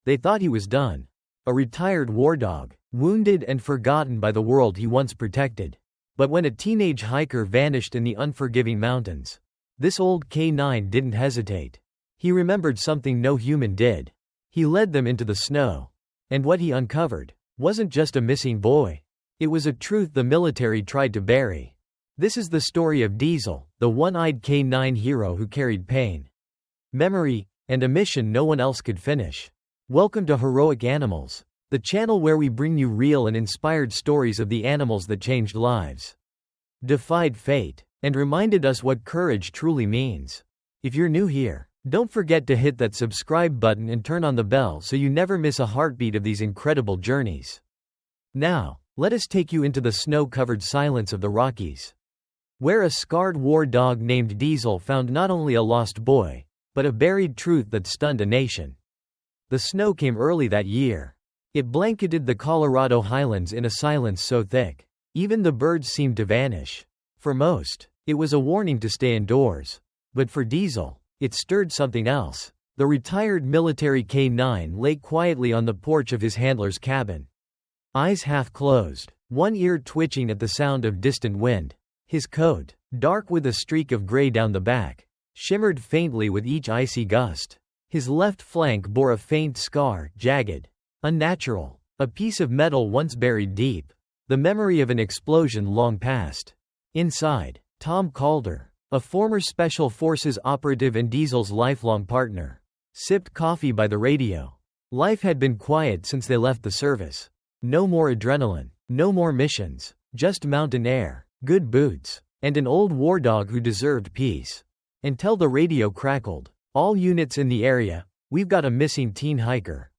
They thought he was done. A retired war dog, wounded and forgotten by the world he once protected. But when a teenage hiker vanished in the unforgiving mountains, this old K9 didn't hesitate. He remembered something no human did. He led them into the snow. And what he uncovered wasn't just a missing boy. It was a truth the military tried to bury. This is the story of Diesel, the one-eyed K9 hero who carried pain, memory, and a mission no one else could finish. Welcome to Heroic Animals, the channel where we bring you real and inspired stories of the animals that changed lives, defied fate, and reminded us what courage truly means. If you're new here, don't forget to hit that subscribe button and turn on the bell so you never miss a heartbeat of these incredible journeys. Now, let us take you into the snow-covered silence of the Rockies, where a scarred war dog named Diesel found not only a lost boy, but a buried truth that stunned a nation. The snow came early that year. It blanketed the Colorado highlands in a silence so thick, even the birds seemed to vanish. For most, it was a warning to stay indoors. But for Diesel, it stirred something else. The retired military K9 lay quietly on the porch of his handler's cabin, eyes half closed, one ear twitching at the sound of distant wind. His coat, dark with a streak of gray down the back, shimmered faintly with each icy gust. His left flank bore a faint scar, jagged, unnatural, a piece of metal once buried deep, the memory of an explosion long past. Inside, Tom Calder, a former Special Forces operative and Diesel's lifelong partner, sipped coffee by the radio. Life had been quiet since they left the service. No more adrenaline, no more missions, just mountain air, good boots, and an old war dog who deserved peace. Until the radio crackled. All units in the area, we've got a missing teen hiker.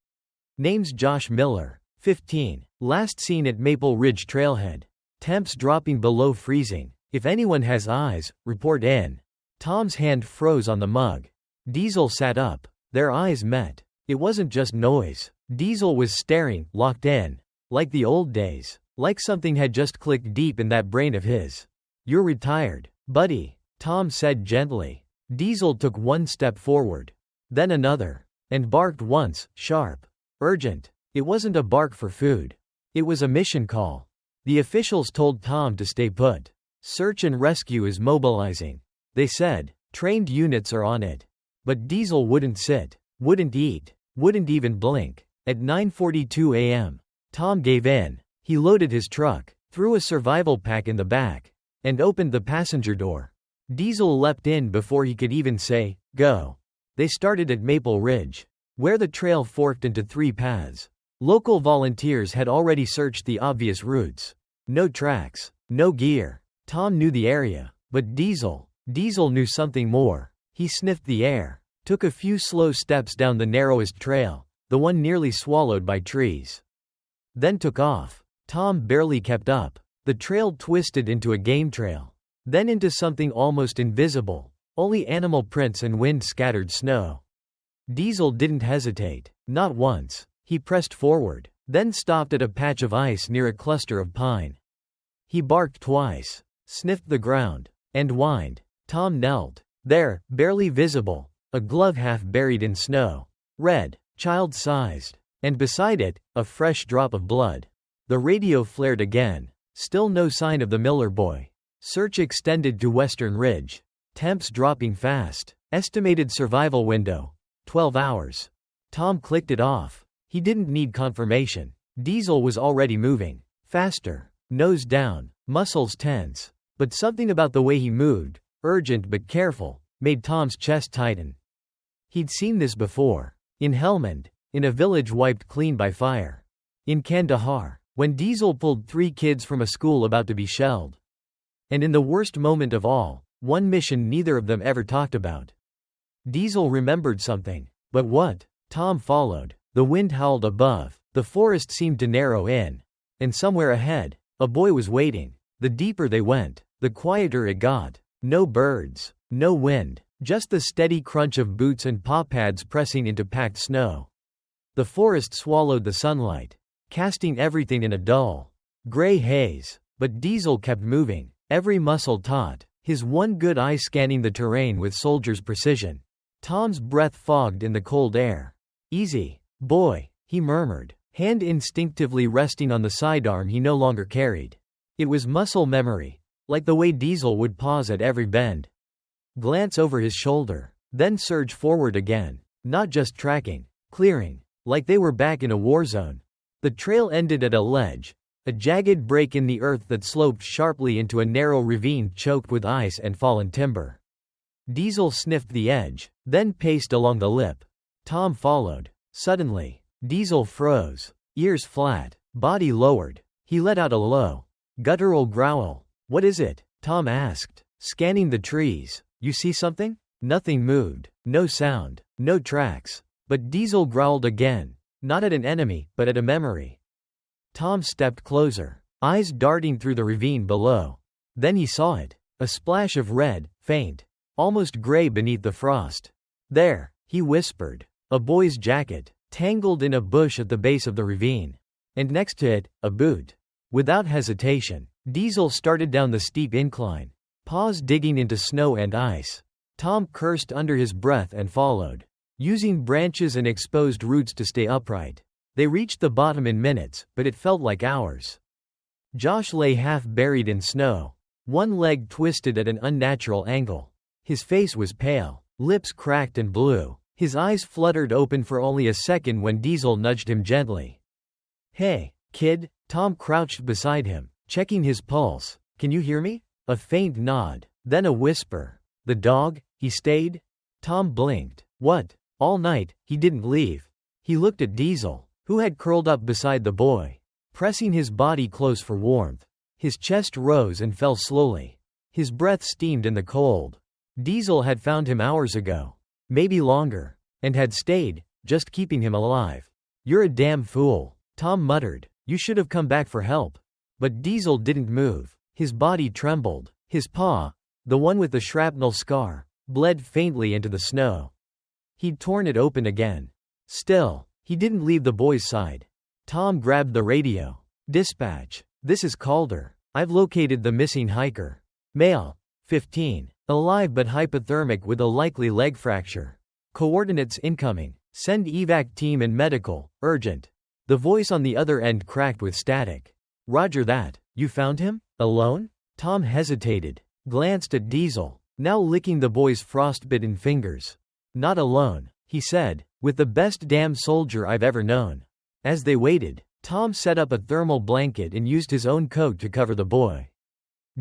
Name's Josh Miller, 15, last seen at Maple Ridge Trailhead. Temps dropping below freezing. If anyone has eyes, report in. Tom's hand froze on the mug. Diesel sat up. Their eyes met. It wasn't just noise. Diesel was staring, locked in. Like the old days. Like something had just clicked deep in that brain of his. You're retired, buddy, Tom said gently. Diesel took one step forward, then another, and barked once, sharp, urgent. It wasn't a bark for food. It was a mission call. The officials told Tom to stay put. Search and rescue is mobilizing. They said, trained units are on it. But Diesel wouldn't sit, wouldn't eat, wouldn't even blink. At 9:42 a.m., Tom gave in. He loaded his truck, threw a survival pack in the back, and opened the passenger door. Diesel leapt in before he could even say, go. They started at Maple Ridge, where the trail forked into three paths. Local volunteers had already searched the obvious routes. No tracks, no gear. Tom knew the area, but Diesel knew something more. He sniffed the air, took a few slow steps down the narrowest trail, the one nearly swallowed by trees. Then took off. Tom barely kept up. The trail twisted into a game trail, then into something almost invisible, only animal prints and wind-scattered snow. Diesel didn't hesitate, not once. He pressed forward, then stopped at a patch of ice near a cluster of pine. He barked twice, sniffed the ground, and whined. Tom knelt. There, barely visible, a glove half buried in snow. Red, child-sized, and beside it, a fresh drop of blood. The radio flared again. Still no sign of the Miller boy. Search extended to Western Ridge. Temps dropping fast. Estimated survival window, 12 hours. Tom clicked it off. He didn't need confirmation. Diesel was already moving. Faster. Nose down. Muscles tense. But something about the way he moved, urgent but careful, made Tom's chest tighten. He'd seen this before. In Helmand. In a village wiped clean by fire. In Kandahar. When Diesel pulled 3 kids from a school about to be shelled. And in the worst moment of all, one mission neither of them ever talked about. Diesel remembered something. But what? Tom followed. The wind howled above. The forest seemed to narrow in. And somewhere ahead, a boy was waiting. The deeper they went, the quieter it got. No birds, no wind, just the steady crunch of boots and paw pads pressing into packed snow. The forest swallowed the sunlight, casting everything in a dull, gray haze. But Diesel kept moving, every muscle taut, his one good eye scanning the terrain with soldier's precision. Tom's breath fogged in the cold air. Easy, Boy, he murmured, hand instinctively resting on the sidearm he no longer carried. It was muscle memory, like the way Diesel would pause at every bend. Glance over his shoulder, then surge forward again, not just tracking, clearing, like they were back in a war zone. The trail ended at a ledge, a jagged break in the earth that sloped sharply into a narrow ravine choked with ice and fallen timber. Diesel sniffed the edge, then paced along the lip. Tom followed. Suddenly, Diesel froze, ears flat, body lowered. He let out a low, guttural growl. "What is it?" Tom asked, scanning the trees. "You see something?" Nothing moved, no sound, no tracks. But Diesel growled again, not at an enemy, but at a memory. Tom stepped closer, eyes darting through the ravine below. Then he saw it, a splash of red, faint, almost gray beneath the frost. "There," he whispered, "a boy's jacket, tangled in a bush at the base of the ravine. And next to it, a boot." Without hesitation, Diesel started down the steep incline, paws digging into snow and ice. Tom cursed under his breath and followed, using branches and exposed roots to stay upright. They reached the bottom in minutes, but it felt like hours. Josh lay half buried in snow, one leg twisted at an unnatural angle. His face was pale, lips cracked and blue. His eyes fluttered open for only a second when Diesel nudged him gently. "Hey, kid." Tom crouched beside him, checking his pulse. "Can you hear me?" A faint nod, then a whisper. "The dog, he stayed?" Tom blinked. "What? All night, he didn't leave." He looked at Diesel, who had curled up beside the boy, pressing his body close for warmth. His chest rose and fell slowly. His breath steamed in the cold. Diesel had found him hours ago, maybe longer, and had stayed, just keeping him alive. "You're a damn fool," Tom muttered. "You should have come back for help." But Diesel didn't move. His body trembled. His paw, the one with the shrapnel scar, bled faintly into the snow. He'd torn it open again. Still, he didn't leave the boy's side. Tom grabbed the radio. "Dispatch. This is Calder. I've located the missing hiker. Male, 15. Alive but hypothermic with a likely leg fracture. Coordinates incoming. Send evac team and medical, urgent." The voice on the other end cracked with static. "Roger that. You found him? Alone?" Tom hesitated, glanced at Diesel, now licking the boy's frostbitten fingers. "Not alone," he said, "with the best damn soldier I've ever known." As they waited, Tom set up a thermal blanket and used his own coat to cover the boy.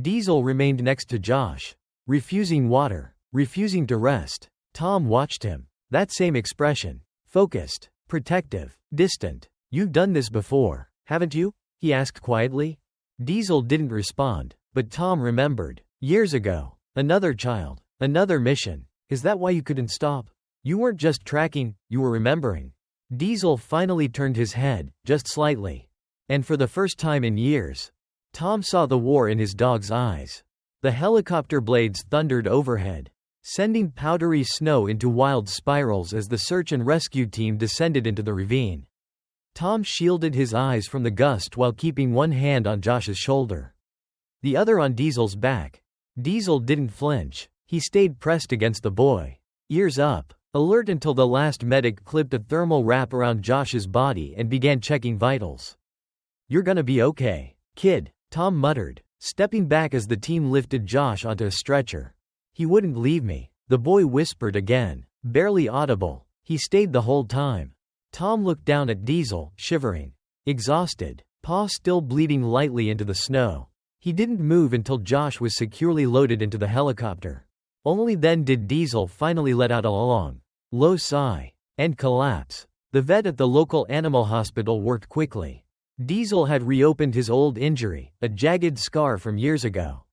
Diesel remained next to Josh, refusing water, refusing to rest. Tom watched him. That same expression. Focused, protective, distant. "You've done this before, haven't you?" he asked quietly. Diesel didn't respond, but Tom remembered. "Years ago. Another child. Another mission. Is that why you couldn't stop? You weren't just tracking, you were remembering." Diesel finally turned his head, just slightly. And for the first time in years, Tom saw the war in his dog's eyes. The helicopter blades thundered overhead, sending powdery snow into wild spirals as the search and rescue team descended into the ravine. Tom shielded his eyes from the gust while keeping one hand on Josh's shoulder, the other on Diesel's back. Diesel didn't flinch. He stayed pressed against the boy, ears up, alert until the last medic clipped a thermal wrap around Josh's body and began checking vitals. "You're gonna be okay, kid," Tom muttered, stepping back as the team lifted Josh onto a stretcher. "He wouldn't leave me," the boy whispered again, barely audible. "He stayed the whole time." Tom looked down at Diesel, shivering, exhausted, paw still bleeding lightly into the snow. He didn't move until Josh was securely loaded into the helicopter. Only then did Diesel finally let out a long, low sigh, and collapse. The vet at the local animal hospital worked quickly. Diesel had reopened his old injury, a jagged scar from years ago,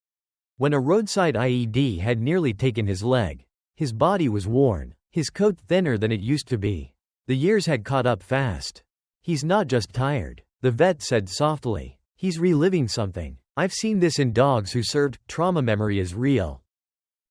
when a roadside IED had nearly taken his leg. His body was worn, his coat thinner than it used to be. The years had caught up fast. "He's not just tired," the vet said softly. "He's reliving something. I've seen this in dogs who served. Trauma memory is real."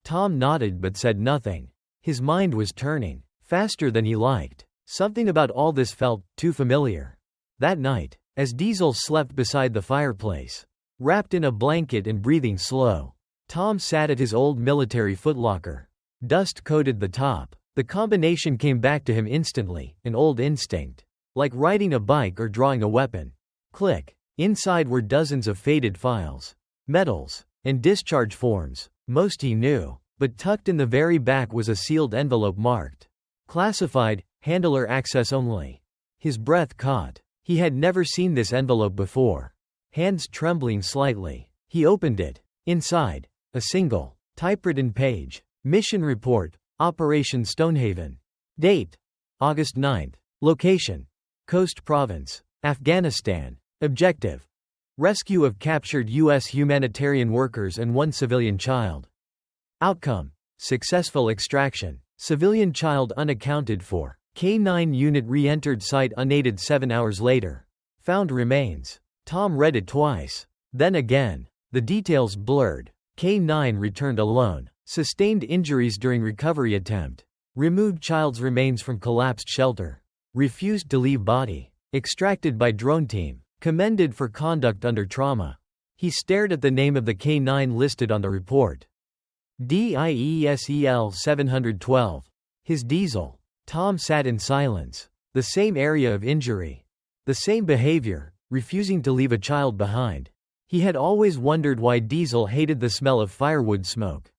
Tom nodded but said nothing. His mind was turning, faster than he liked. Something about all this felt too familiar. That night, as Diesel slept beside the fireplace, wrapped in a blanket and breathing slow, Tom sat at his old military footlocker. Dust coated the top. The combination came back to him instantly, an old instinct. Like riding a bike or drawing a weapon. Click. Inside were dozens of faded files, medals, and discharge forms. Most he knew. But tucked in the very back was a sealed envelope marked classified, handler access only. His breath caught. He had never seen this envelope before. Hands trembling slightly, he opened it. Inside, a single, typewritten page. Mission report, Operation Stonehaven. Date, August 9th. Location, Coast Province, Afghanistan. Objective, rescue of captured U.S. humanitarian workers and one civilian child. Outcome, successful extraction. Civilian child unaccounted for. K-9 unit re-entered site unaided 7 hours later. Found remains. Tom read it twice. Then again. The details blurred. K-9 returned alone. Sustained injuries during recovery attempt. Removed child's remains from collapsed shelter. Refused to leave body. Extracted by drone team. Commended for conduct under trauma. He stared at the name of the K-9 listed on the report. DIESEL 712. His diesel. Tom sat in silence. The same area of injury. The same behavior, refusing to leave a child behind. He had always wondered why Diesel hated the smell of firewood smoke.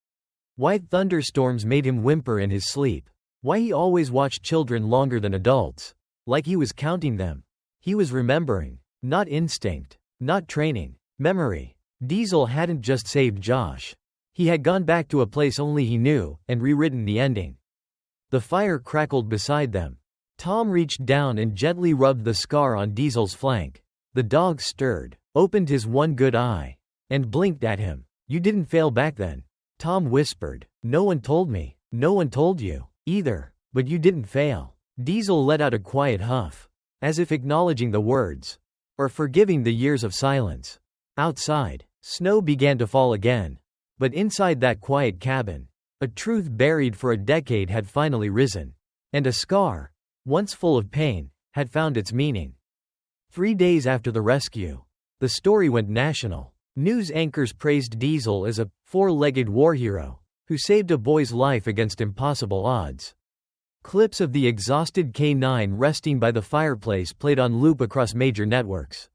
Why thunderstorms made him whimper in his sleep. Why he always watched children longer than adults. Like he was counting them. He was remembering. Not instinct. Not training. Memory. Diesel hadn't just saved Josh. He had gone back to a place only he knew, and rewritten the ending. The fire crackled beside them. Tom reached down and gently rubbed the scar on Diesel's flank. The dog stirred, opened his one good eye, and blinked at him. You didn't fail back then. Tom whispered. No one told me. No one told you, either. But you didn't fail. Diesel let out a quiet huff, as if acknowledging the words, or forgiving the years of silence. Outside, snow began to fall again. But inside that quiet cabin, a truth buried for a decade had finally risen. And a scar, once full of pain, had found its meaning. 3 days after the rescue, the story went national. News anchors praised Diesel as a four-legged war hero who saved a boy's life against impossible odds. Clips of the exhausted K-9 resting by the fireplace played on loop across major networks.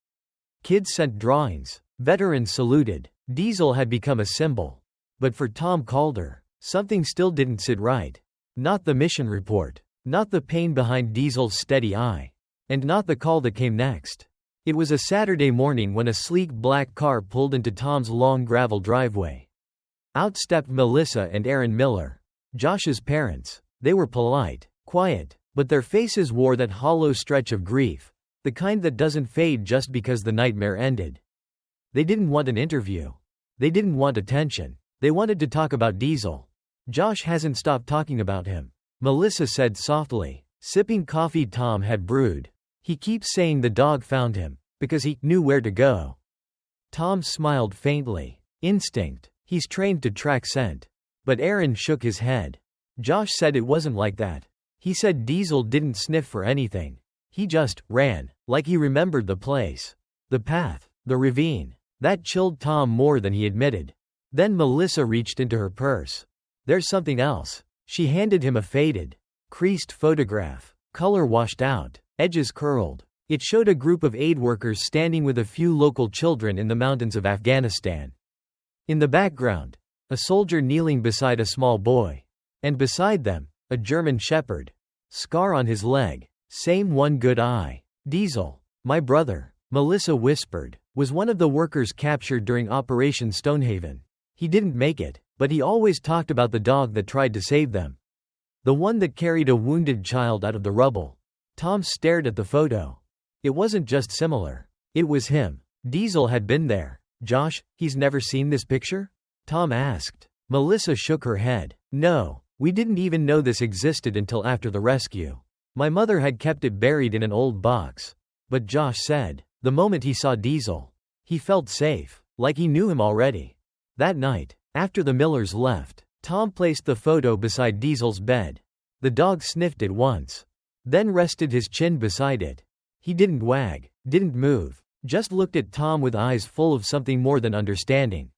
Kids sent drawings. Veterans saluted. Diesel had become a symbol. But for Tom Calder, something still didn't sit right. Not the mission report. Not the pain behind Diesel's steady eye. And not the call that came next. It was a Saturday morning when a sleek black car pulled into Tom's long gravel driveway. Out stepped Melissa and Aaron Miller, Josh's parents. They were polite, quiet, but their faces wore that hollow stretch of grief, the kind that doesn't fade just because the nightmare ended. They didn't want an interview. They didn't want attention. They wanted to talk about Diesel. Josh hasn't stopped talking about him, Melissa said softly, sipping coffee Tom had brewed. He keeps saying the dog found him, because he knew where to go. Tom smiled faintly. Instinct. He's trained to track scent. But Aaron shook his head. Josh said it wasn't like that. He said Diesel didn't sniff for anything. He just ran, like he remembered the place. The path. The ravine. That chilled Tom more than he admitted. Then Melissa reached into her purse. There's something else. She handed him a faded, creased photograph. Color washed out. Edges curled. It showed a group of aid workers standing with a few local children in the mountains of Afghanistan. In the background, a soldier kneeling beside a small boy. And beside them, a German shepherd. Scar on his leg. Same one good eye. Diesel, my brother, Melissa whispered, was one of the workers captured during Operation Stonehaven. He didn't make it, but he always talked about the dog that tried to save them. The one that carried a wounded child out of the rubble. Tom stared at the photo. It wasn't just similar. It was him. Diesel had been there. Josh, he's never seen this picture? Tom asked. Melissa shook her head. No, we didn't even know this existed until after the rescue. My mother had kept it buried in an old box. But Josh said, the moment he saw Diesel, he felt safe, like he knew him already. That night, after the Millers left, Tom placed the photo beside Diesel's bed. The dog sniffed it once, then rested his chin beside it. He didn't wag, didn't move, just looked at Tom with eyes full of something more than understanding.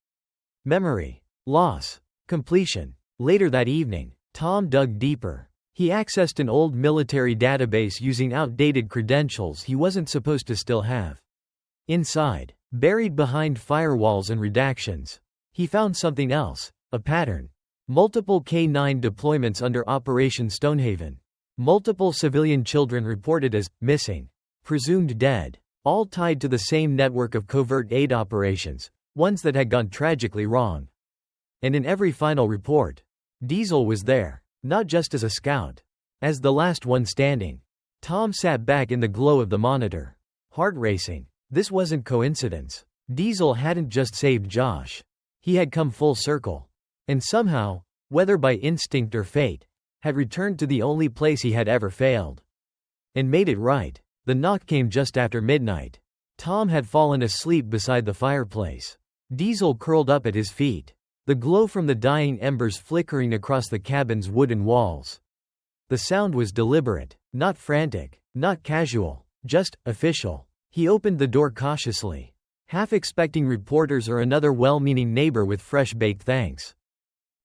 Memory, loss, completion. Later that evening, Tom dug deeper. He accessed an old military database using outdated credentials he wasn't supposed to still have. Inside, buried behind firewalls and redactions, he found something else, a pattern. Multiple K-9 deployments under Operation Stonehaven. Multiple civilian children reported as missing, presumed dead, all tied to the same network of covert aid operations, ones that had gone tragically wrong. And in every final report, Diesel was there, not just as a scout, as the last one standing. Tom sat back in the glow of the monitor, heart racing. This wasn't coincidence. Diesel hadn't just saved Josh. He had come full circle. And somehow, whether by instinct or fate, had returned to the only place he had ever failed. And made it right. The knock came just after midnight. Tom had fallen asleep beside the fireplace. Diesel curled up at his feet, the glow from the dying embers flickering across the cabin's wooden walls. The sound was deliberate, not frantic, not casual, just official. He opened the door cautiously, half expecting reporters or another well-meaning neighbor with fresh-baked thanks.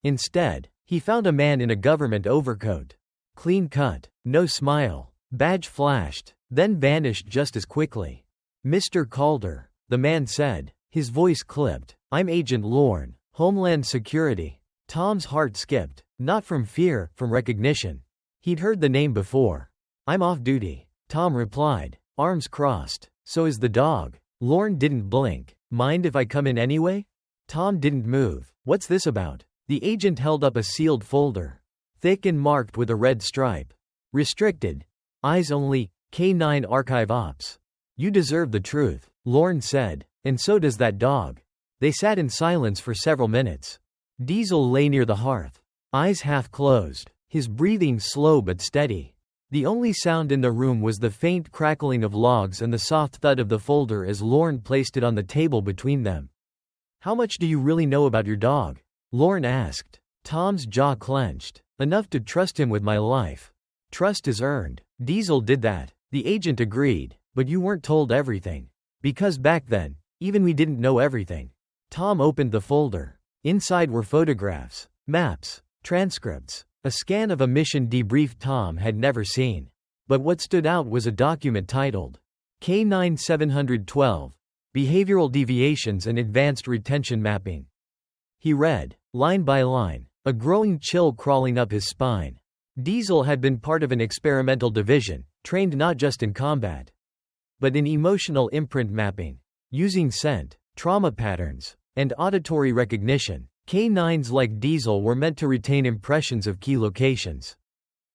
Instead, he found a man in a government overcoat. Clean cut, no smile. Badge flashed, then vanished just as quickly. "Mr. Calder," the man said, his voice clipped. "I'm Agent Lorne, Homeland Security." Tom's heart skipped, not from fear, from recognition. He'd heard the name before. "I'm off duty," Tom replied, arms crossed. "So is the dog." Lorne didn't blink. "Mind if I come in anyway?" Tom didn't move. "What's this about?" The agent held up a sealed folder, thick and marked with a red stripe. "Restricted. Eyes only, K-9 Archive Ops." "You deserve the truth," Lorne said, "and so does that dog." They sat in silence for several minutes. Diesel lay near the hearth, eyes half closed, his breathing slow but steady. The only sound in the room was the faint crackling of logs and the soft thud of the folder as Lorne placed it on the table between them. "How much do you really know about your dog?" Lorne asked. Tom's jaw clenched. "Enough to trust him with my life." "Trust is earned." Diesel did that. The agent agreed. "But you weren't told everything." "Because back then, even we didn't know everything." Tom opened the folder. Inside were photographs, maps, transcripts, a scan of a mission debrief Tom had never seen. But what stood out was a document titled K-9 712, Behavioral Deviations and Advanced Retention Mapping. He read, line by line, a growing chill crawling up his spine. Diesel had been part of an experimental division, trained not just in combat, but in emotional imprint mapping. Using scent, trauma patterns, and auditory recognition, K-9s like Diesel were meant to retain impressions of key locations,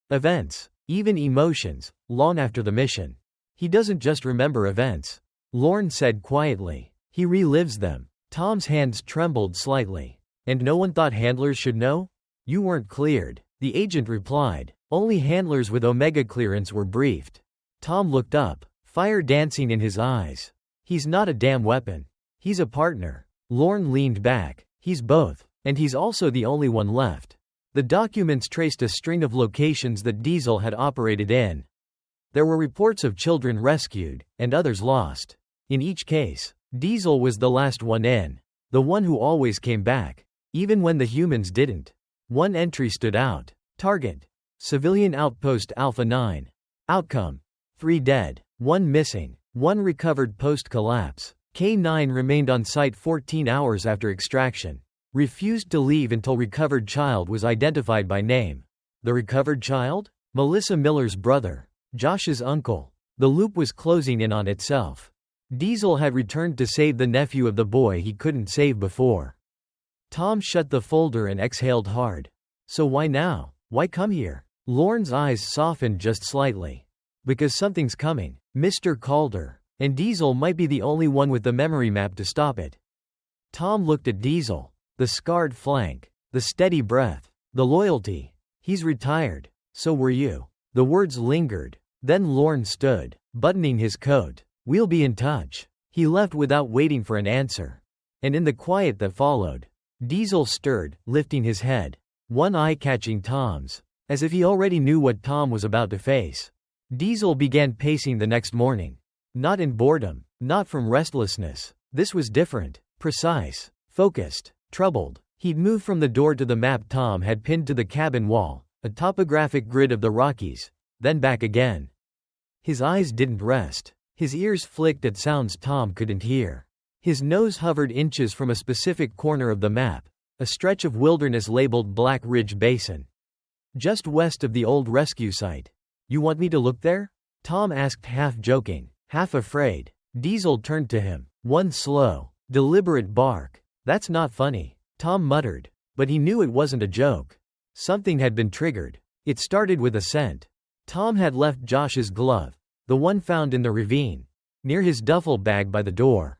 events, even emotions, long after the mission. "He doesn't just remember events," Lorne said quietly. "He relives them." Tom's hands trembled slightly. "And no one thought handlers should know?" "You weren't cleared," the agent replied. "Only handlers with Omega clearance were briefed." Tom looked up, fire dancing in his eyes. "He's not a damn weapon. He's a partner." Lorne leaned back. "He's both. And he's also the only one left." The documents traced a string of locations that Diesel had operated in. There were reports of children rescued, and others lost. In each case, Diesel was the last one in. The one who always came back, even when the humans didn't. One entry stood out. Target: Civilian Outpost Alpha 9. Outcome: 3 dead, 1 missing, 1 recovered post-collapse. K-9 remained on site 14 hours after extraction. Refused to leave until recovered child was identified by name. The recovered child? Melissa Miller's brother. Josh's uncle. The loop was closing in on itself. Diesel had returned to save the nephew of the boy he couldn't save before. Tom shut the folder and exhaled hard. "So why now? Why come here?" Lorne's eyes softened just slightly. "Because something's coming, Mr. Calder. And Diesel might be the only one with the memory map to stop it." Tom looked at Diesel. The scarred flank. The steady breath. The loyalty. "He's retired. So were you." The words lingered. Then Lorne stood, buttoning his coat. "We'll be in touch." He left without waiting for an answer. And in the quiet that followed, Diesel stirred, lifting his head, one eye catching Tom's, as if he already knew what Tom was about to face. Diesel began pacing the next morning. Not in boredom, not from restlessness. This was different, precise, focused, troubled. He'd moved from the door to the map Tom had pinned to the cabin wall, a topographic grid of the Rockies, then back again. His eyes didn't rest. His ears flicked at sounds Tom couldn't hear. His nose hovered inches from a specific corner of the map, a stretch of wilderness labeled Black Ridge Basin, just west of the old rescue site. You want me to look there? Tom asked, half joking, half afraid. Diesel turned to him. One slow, deliberate bark. That's not funny, Tom muttered. But he knew it wasn't a joke. Something had been triggered. It started with a scent. Tom had left Josh's glove, the one found in the ravine, near his duffel bag by the door.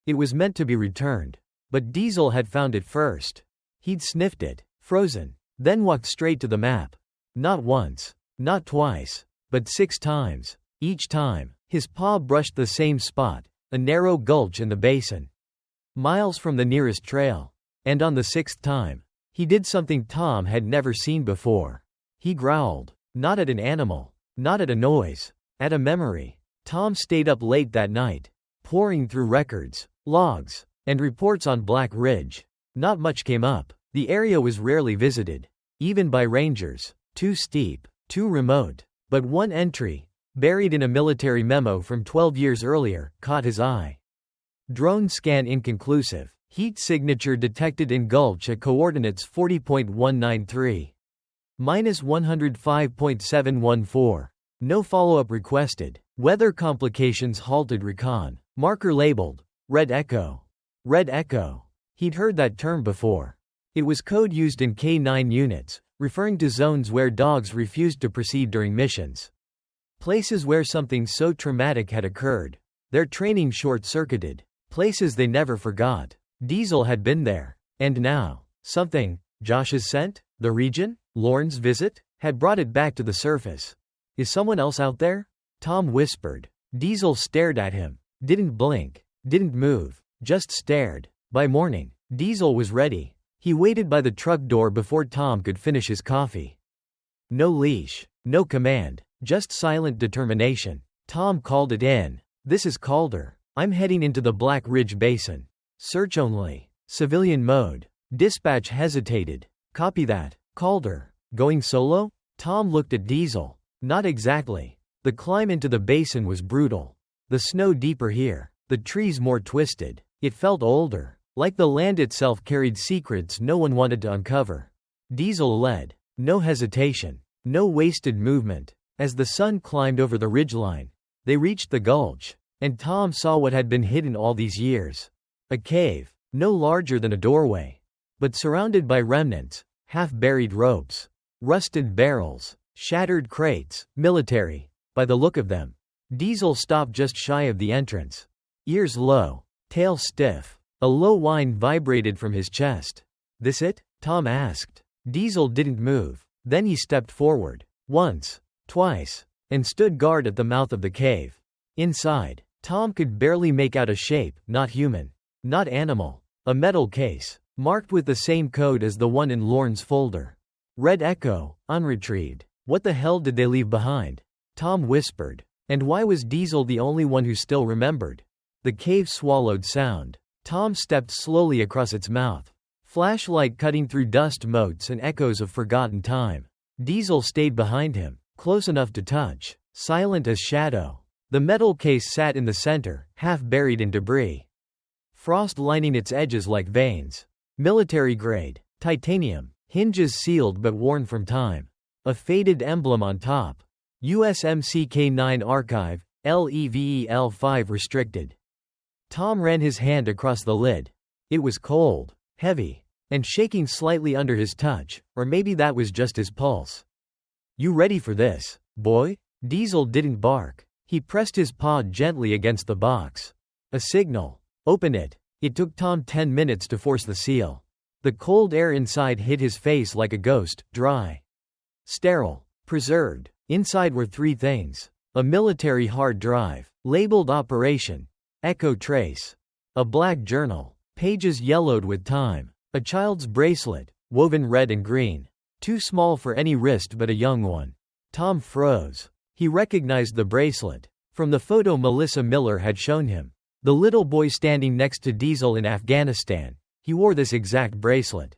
It was meant to be returned. But Diesel had found it first. He'd sniffed it, frozen, then walked straight to the map. Not once, not twice, but 6 times. Each time, his paw brushed the same spot, a narrow gulch in the basin, miles from the nearest trail. And on the 6th time, he did something Tom had never seen before. He growled, not at an animal, not at a noise, at a memory. Tom stayed up late that night, poring through records, logs, and reports on Black Ridge. Not much came up. The area was rarely visited, even by rangers. Too steep, too remote. But one entry, buried in a military memo from 12 years earlier, caught his eye. Drone scan inconclusive. Heat signature detected in gulch at coordinates 40.193. -105.714. No follow-up requested. Weather complications halted recon. Marker labeled Red Echo. Red Echo. He'd heard that term before. It was code used in K9 units, referring to zones where dogs refused to proceed during missions. Places where something so traumatic had occurred, their training short-circuited. Places they never forgot. Diesel had been there. And now, something, Josh's scent, the region, Lorne's visit, had brought it back to the surface. Is someone else out there? Tom whispered. Diesel stared at him. Didn't blink. Didn't move. Just stared. By morning, Diesel was ready. He waited by the truck door before Tom could finish his coffee. No leash. No command. Just silent determination. Tom called it in. This is Calder. I'm heading into the Black Ridge Basin. Search only. Civilian mode. Dispatch hesitated. Copy that. Calder. Going solo? Tom looked at Diesel. Not exactly. The climb into the basin was brutal. The snow deeper here. The trees more twisted. It felt older. Like the land itself carried secrets no one wanted to uncover. Diesel led. No hesitation. No wasted movement. As the sun climbed over the ridgeline, they reached the gulch. And Tom saw what had been hidden all these years. A cave, no larger than a doorway, but surrounded by remnants, half-buried ropes, rusted barrels, shattered crates, military, by the look of them. Diesel stopped just shy of the entrance. Ears low, tail stiff. A low whine vibrated from his chest. This it? Tom asked. Diesel didn't move. Then he stepped forward. Once, twice, and stood guard at the mouth of the cave. Inside, Tom could barely make out a shape, not human. Not animal. A metal case, marked with the same code as the one in Lorne's folder. Red Echo, unretrieved. What the hell did they leave behind? Tom whispered. And why was Diesel the only one who still remembered? The cave swallowed sound. Tom stepped slowly across its mouth. Flashlight cutting through dust motes and echoes of forgotten time. Diesel stayed behind him, close enough to touch, silent as shadow. The metal case sat in the center, half buried in debris. Frost lining its edges like veins. Military grade, titanium, hinges sealed but worn from time. A faded emblem on top. USMC K9 Archive, LEVEL5 restricted. Tom ran his hand across the lid. It was cold, heavy, and shaking slightly under his touch, or maybe that was just his pulse. You ready for this, boy? Diesel didn't bark. He pressed his paw gently against the box. A signal. Open it. It took Tom 10 minutes to force the seal. The cold air inside hit his face like a ghost, dry, sterile, preserved. Inside were 3 things. A military hard drive, labeled Operation Echo Trace. A black journal, pages yellowed with time. A child's bracelet, woven red and green. Too small for any wrist but a young one. Tom froze. He recognized the bracelet from the photo Melissa Miller had shown him. The little boy standing next to Diesel in Afghanistan. He wore this exact bracelet.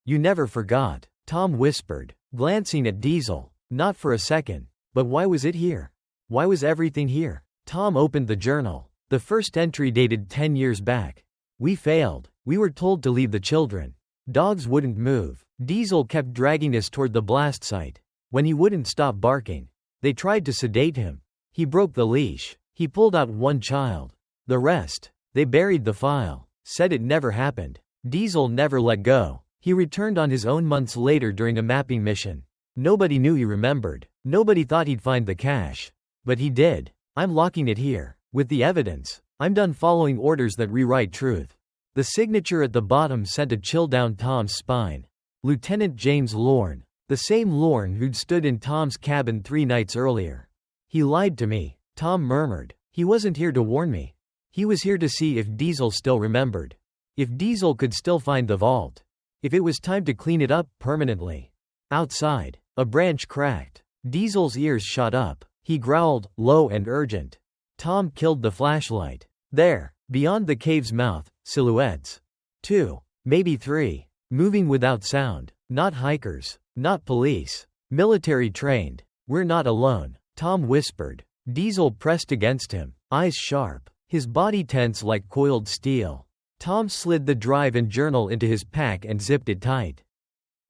You never forgot, Tom whispered. glancing at Diesel. Not for a second. But why was it here? Why was everything here? Tom opened the journal. The first entry dated 10 years back. We failed. We were told to leave the children. Dogs wouldn't move. Diesel kept dragging us toward the blast site. When he wouldn't stop barking, they tried to sedate him. He broke the leash. He pulled out one child. The rest, they buried the file. Said it never happened. Diesel never let go. He returned on his own months later during a mapping mission. Nobody knew he remembered. Nobody thought he'd find the cache. But he did. I'm locking it here. With the evidence. I'm done following orders that rewrite truth. The signature at the bottom sent a chill down Tom's spine. Lieutenant James Lorne. The same Lorne who'd stood in Tom's cabin 3 nights earlier. He lied to me, Tom murmured. He wasn't here to warn me. He was here to see if Diesel still remembered. If Diesel could still find the vault. If it was time to clean it up permanently. Outside, a branch cracked. Diesel's ears shot up. He growled, low and urgent. Tom killed the flashlight. There, beyond the cave's mouth, silhouettes. 2, maybe 3, moving without sound. Not hikers, not police. Military trained. We're not alone, Tom whispered. Diesel pressed against him, eyes sharp, his body tense like coiled steel. Tom slid the drive and journal into his pack and zipped it tight.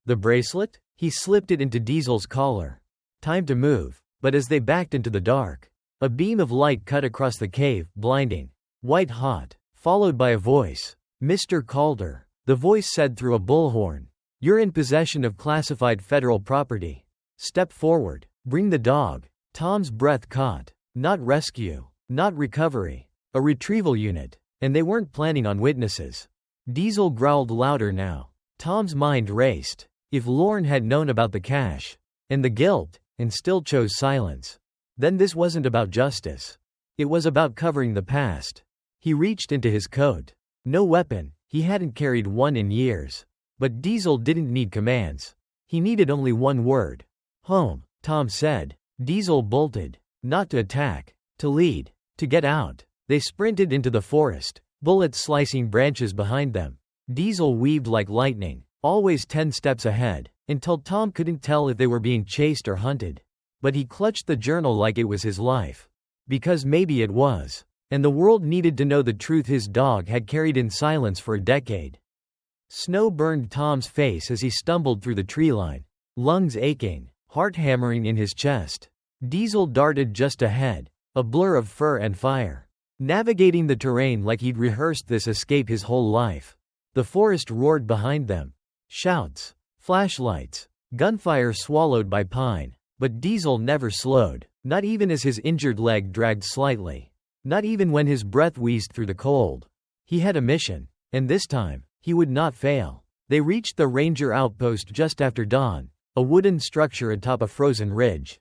The bracelet? He slipped it into Diesel's collar. Time to move. But as they backed into the dark, a beam of light cut across the cave, blinding. White hot, followed by a voice. Mr. Calder, the voice said through a bullhorn. You're in possession of classified federal property. Step forward. Bring the dog. Tom's breath caught. Not rescue. Not recovery. A retrieval unit. And they weren't planning on witnesses. Diesel growled louder now. Tom's mind raced. If Lorne had known about the cache, and the guilt, and still chose silence, then this wasn't about justice. It was about covering the past. He reached into his coat. No weapon, he hadn't carried one in years. But Diesel didn't need commands. He needed only one word. Home, Tom said. Diesel bolted. Not to attack. To lead. To get out. They sprinted into the forest, bullets slicing branches behind them. Diesel weaved like lightning, always 10 steps ahead, until Tom couldn't tell if they were being chased or hunted. But he clutched the journal like it was his life. Because maybe it was. And the world needed to know the truth his dog had carried in silence for a decade. Snow burned Tom's face as he stumbled through the tree line. Lungs aching, heart hammering in his chest. Diesel darted just ahead, a blur of fur and fire. Navigating the terrain like he'd rehearsed this escape his whole life. The forest roared behind them. Shouts, flashlights, gunfire swallowed by pine. But Diesel never slowed, not even as his injured leg dragged slightly. Not even when his breath wheezed through the cold. He had a mission, and this time, he would not fail. They reached the ranger outpost just after dawn, a wooden structure atop a frozen ridge.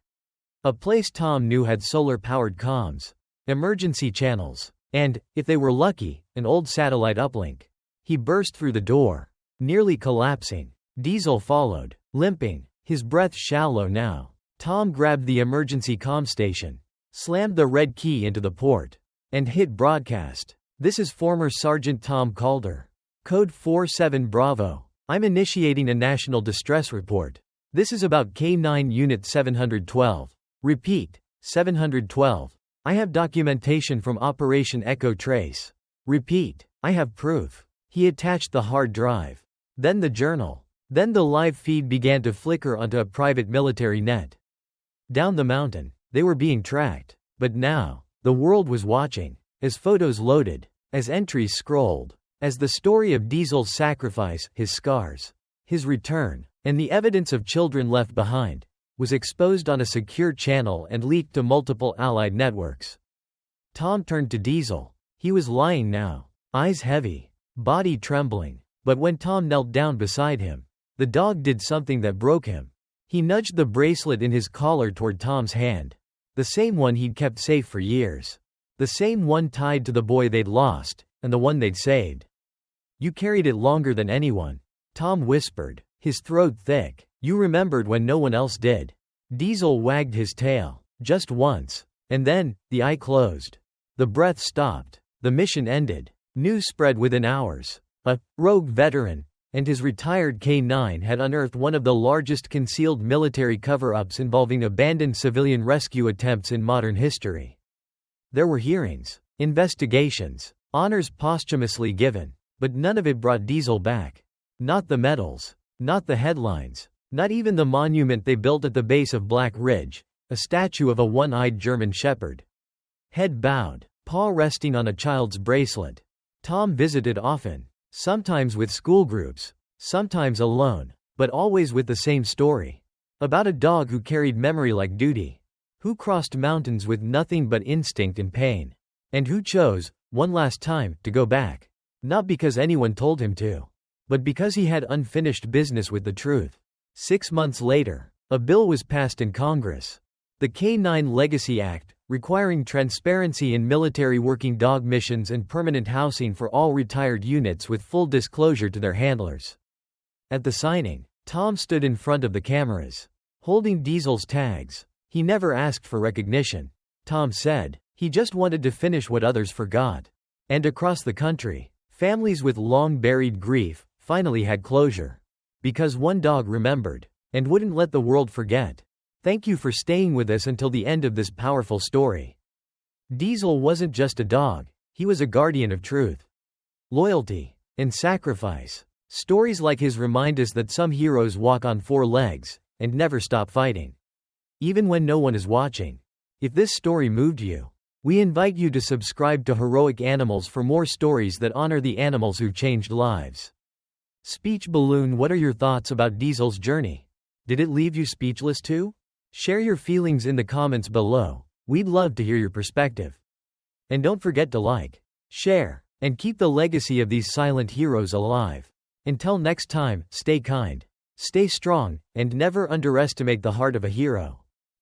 A place Tom knew had solar-powered comms, emergency channels, and, if they were lucky, an old satellite uplink. He burst through the door, nearly collapsing. Diesel followed, limping, his breath shallow now. Tom grabbed the emergency comm station, slammed the red key into the port, and hit broadcast. This is former Sergeant Tom Calder. Code 47 Bravo. I'm initiating a national distress report. This is about K9 Unit 712. Repeat, 712. I have documentation from Operation Echo Trace. Repeat, I have proof. He attached the hard drive. Then the journal. Then the live feed began to flicker onto a private military net. Down the mountain, they were being tracked. But now, the world was watching. As photos loaded, as entries scrolled, as the story of Diesel's sacrifice, his scars, his return, and the evidence of children left behind, was exposed on a secure channel and leaked to multiple allied networks. Tom turned to Diesel. He was lying now, eyes heavy, body trembling. But when Tom knelt down beside him, the dog did something that broke him. He nudged the bracelet in his collar toward Tom's hand. The same one he'd kept safe for years. The same one tied to the boy they'd lost, and the one they'd saved. You carried it longer than anyone, Tom whispered, his throat thick. You remembered when no one else did. Diesel wagged his tail, just once, and then, the eye closed. The breath stopped. The mission ended. News spread within hours. A rogue veteran, and his retired K-9 had unearthed one of the largest concealed military cover-ups involving abandoned civilian rescue attempts in modern history. There were hearings, investigations, honors posthumously given, but none of it brought Diesel back. Not the medals, not the headlines, not even the monument they built at the base of Black Ridge, a statue of a one-eyed German shepherd. Head bowed, paw resting on a child's bracelet. Tom visited often, sometimes with school groups, sometimes alone, but always with the same story. About a dog who carried memory like duty, who crossed mountains with nothing but instinct and pain, and who chose, one last time, to go back. Not because anyone told him to, but because he had unfinished business with the truth. 6 months later, a bill was passed in Congress. The K-9 Legacy Act, requiring transparency in military working dog missions and permanent housing for all retired units with full disclosure to their handlers. At the signing, Tom stood in front of the cameras, holding Diesel's tags. He never asked for recognition, Tom said. He just wanted to finish what others forgot. And across the country, families with long-buried grief finally had closure. Because one dog remembered, and wouldn't let the world forget. Thank you for staying with us until the end of this powerful story. Diesel wasn't just a dog, he was a guardian of truth, loyalty, and sacrifice. Stories like his remind us that some heroes walk on 4 legs, and never stop fighting. Even when no one is watching. If this story moved you, we invite you to subscribe to Heroic Animals for more stories that honor the animals who changed lives. Speech Balloon. What are your thoughts about Diesel's journey? Did it leave you speechless too? Share your feelings in the comments below. We'd love to hear your perspective. And don't forget to like, share, and keep the legacy of these silent heroes alive. Until next time, stay kind, stay strong, and never underestimate the heart of a hero.